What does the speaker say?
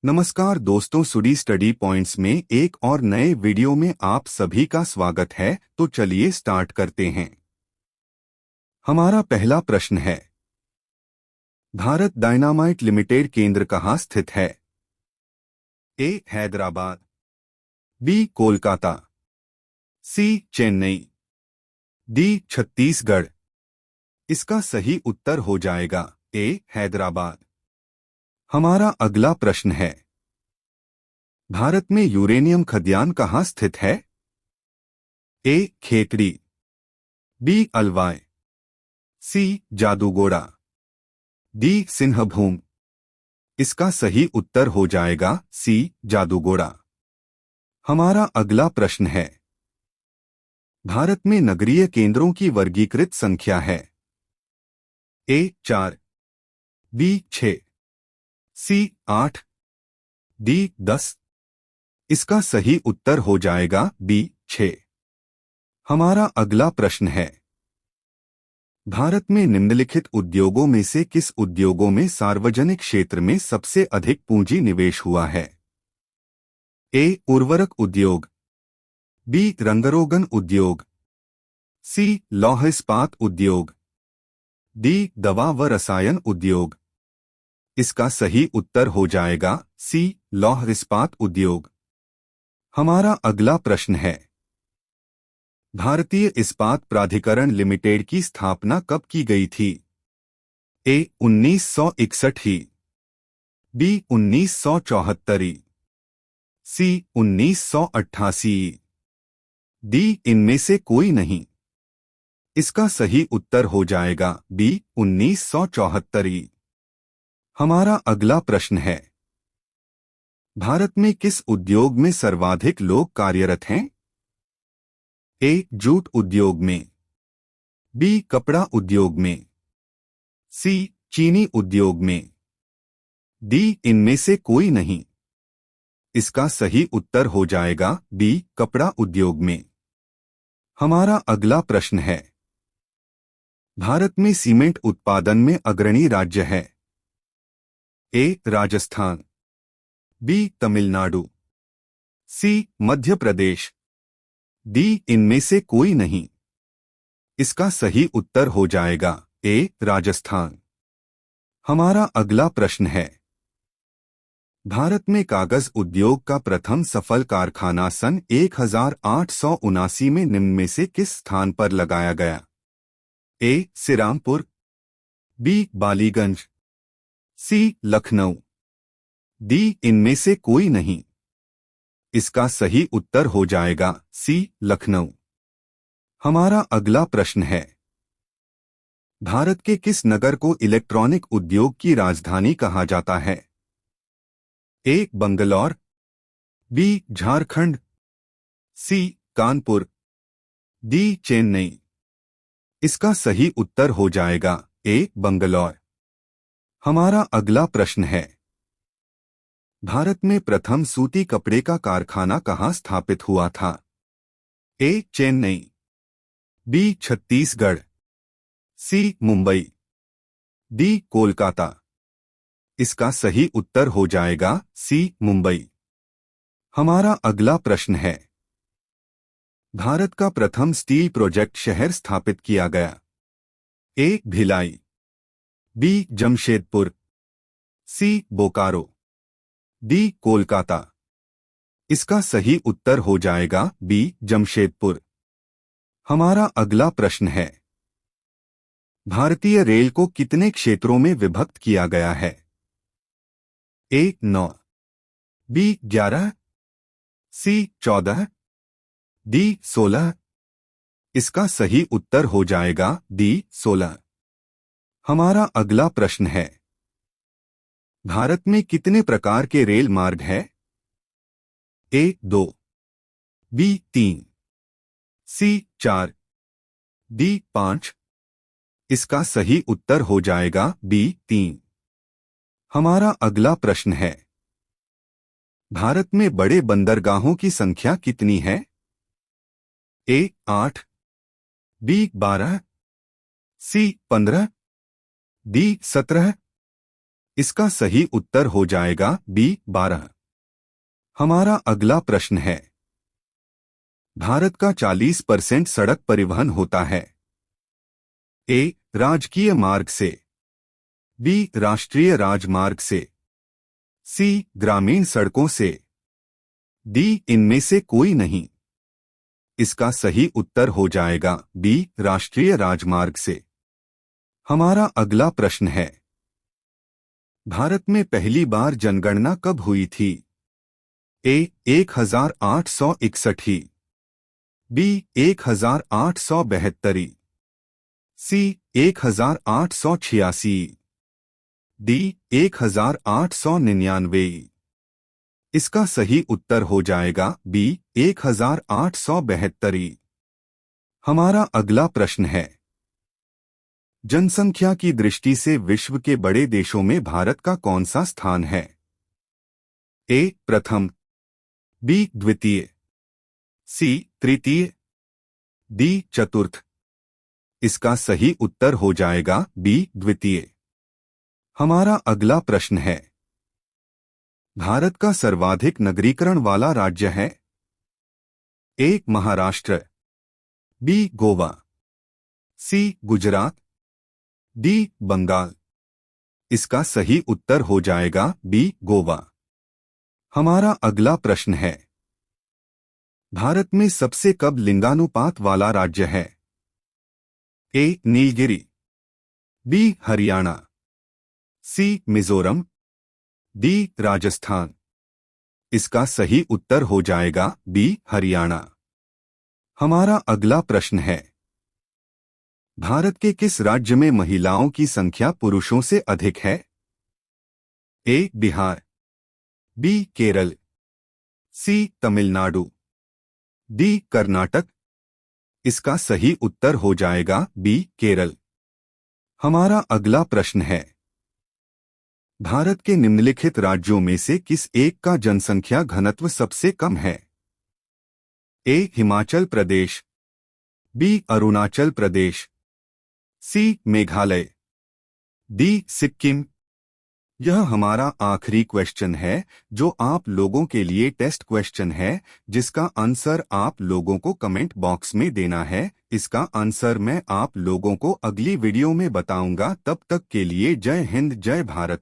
नमस्कार दोस्तों, सुडी स्टडी पॉइंट्स में एक और नए वीडियो में आप सभी का स्वागत है। तो चलिए स्टार्ट करते हैं। हमारा पहला प्रश्न है, भारत डायनामाइट लिमिटेड केंद्र कहाँ स्थित है? ए हैदराबाद, बी कोलकाता, सी चेन्नई, डी छत्तीसगढ़। इसका सही उत्तर हो जाएगा ए हैदराबाद। हमारा अगला प्रश्न है, भारत में यूरेनियम खदान कहाँ स्थित है? ए खेतड़ी, बी अलवाय, सी जादूगोड़ा, डी सिंहभूम। इसका सही उत्तर हो जाएगा सी जादूगोड़ा। हमारा अगला प्रश्न है, भारत में नगरीय केंद्रों की वर्गीकृत संख्या है? ए 4, बी 6, सी 8, डी 10। इसका सही उत्तर हो जाएगा बी 6। हमारा अगला प्रश्न है, भारत में निम्नलिखित उद्योगों में से किस उद्योगों में सार्वजनिक क्षेत्र में सबसे अधिक पूंजी निवेश हुआ है? ए उर्वरक उद्योग, बी रंगरोगन उद्योग, सी लौह इस्पात उद्योग, डी दवा व रसायन उद्योग। इसका सही उत्तर हो जाएगा सी लौह इस्पात उद्योग। हमारा अगला प्रश्न है, भारतीय इस्पात प्राधिकरण लिमिटेड की स्थापना कब की गई थी? ए 1961 ही, बी 1974, सी 1988, डी इनमें से कोई नहीं। इसका सही उत्तर हो जाएगा बी 1974। हमारा अगला प्रश्न है, भारत में किस उद्योग में सर्वाधिक लोग कार्यरत हैं? ए जूट उद्योग में, बी कपड़ा उद्योग में, सी चीनी उद्योग में, डी इनमें से कोई नहीं। इसका सही उत्तर हो जाएगा बी कपड़ा उद्योग में। हमारा अगला प्रश्न है, भारत में सीमेंट उत्पादन में अग्रणी राज्य है? ए राजस्थान, बी तमिलनाडु, सी मध्य प्रदेश, डी इनमें से कोई नहीं। इसका सही उत्तर हो जाएगा ए राजस्थान। हमारा अगला प्रश्न है, भारत में कागज उद्योग का प्रथम सफल कारखाना सन 1879 में निम्न में से किस स्थान पर लगाया गया? ए सिरामपुर, बी बालीगंज, सी लखनऊ, डी इनमें से कोई नहीं। इसका सही उत्तर हो जाएगा सी लखनऊ। हमारा अगला प्रश्न है, भारत के किस नगर को इलेक्ट्रॉनिक उद्योग की राजधानी कहा जाता है? ए बंगलौर, बी झारखंड, सी कानपुर, डी चेन्नई। इसका सही उत्तर हो जाएगा ए बंगलौर। हमारा अगला प्रश्न है, भारत में प्रथम सूती कपड़े का कारखाना कहाँ स्थापित हुआ था? ए चेन्नई, बी छत्तीसगढ़, सी मुंबई, डी कोलकाता। इसका सही उत्तर हो जाएगा सी मुंबई। हमारा अगला प्रश्न है, भारत का प्रथम स्टील प्रोजेक्ट शहर स्थापित किया गया? ए भिलाई, बी जमशेदपुर, सी बोकारो, डी कोलकाता। इसका सही उत्तर हो जाएगा बी जमशेदपुर। हमारा अगला प्रश्न है, भारतीय रेल को कितने क्षेत्रों में विभक्त किया गया है? ए 9, बी 11, सी 14, डी 16। इसका सही उत्तर हो जाएगा डी 16। हमारा अगला प्रश्न है, भारत में कितने प्रकार के रेल मार्ग हैं? ए 2, बी 3, सी 4, डी 5। इसका सही उत्तर हो जाएगा बी 3। हमारा अगला प्रश्न है, भारत में बड़े बंदरगाहों की संख्या कितनी है? ए 8, बी 12, सी 15, डी 17। इसका सही उत्तर हो जाएगा बी 12। हमारा अगला प्रश्न है, भारत का 40% सड़क परिवहन होता है। ए राजकीय मार्ग से, बी राष्ट्रीय राजमार्ग से, सी ग्रामीण सड़कों से, डी इनमें से कोई नहीं। इसका सही उत्तर हो जाएगा बी राष्ट्रीय राजमार्ग से। हमारा अगला प्रश्न है, भारत में पहली बार जनगणना कब हुई थी? ए 1861, बी 1872, सी 1886, डी 1899। इसका सही उत्तर हो जाएगा बी 1872। हमारा अगला प्रश्न है, जनसंख्या की दृष्टि से विश्व के बड़े देशों में भारत का कौन सा स्थान है? ए प्रथम, बी द्वितीय, सी तृतीय, डी चतुर्थ। इसका सही उत्तर हो जाएगा बी द्वितीय। हमारा अगला प्रश्न है, भारत का सर्वाधिक नगरीकरण वाला राज्य है? ए महाराष्ट्र, बी गोवा, सी गुजरात, डी बंगाल। इसका सही उत्तर हो जाएगा बी गोवा। हमारा अगला प्रश्न है, भारत में सबसे कम लिंगानुपात वाला राज्य है? ए नीलगिरी, बी हरियाणा, सी मिजोरम, डी राजस्थान। इसका सही उत्तर हो जाएगा बी हरियाणा। हमारा अगला प्रश्न है, भारत के किस राज्य में महिलाओं की संख्या पुरुषों से अधिक है? ए बिहार, बी केरल, सी तमिलनाडु, डी कर्नाटक। इसका सही उत्तर हो जाएगा बी केरल। हमारा अगला प्रश्न है, भारत के निम्नलिखित राज्यों में से किस एक का जनसंख्या घनत्व सबसे कम है? ए हिमाचल प्रदेश, बी अरुणाचल प्रदेश, सी मेघालय, डी सिक्किम। यह हमारा आखिरी क्वेश्चन है जो आप लोगों के लिए टेस्ट क्वेश्चन है, जिसका आंसर आप लोगों को कमेंट बॉक्स में देना है। इसका आंसर मैं आप लोगों को अगली वीडियो में बताऊंगा। तब तक के लिए जय हिंद, जय भारत।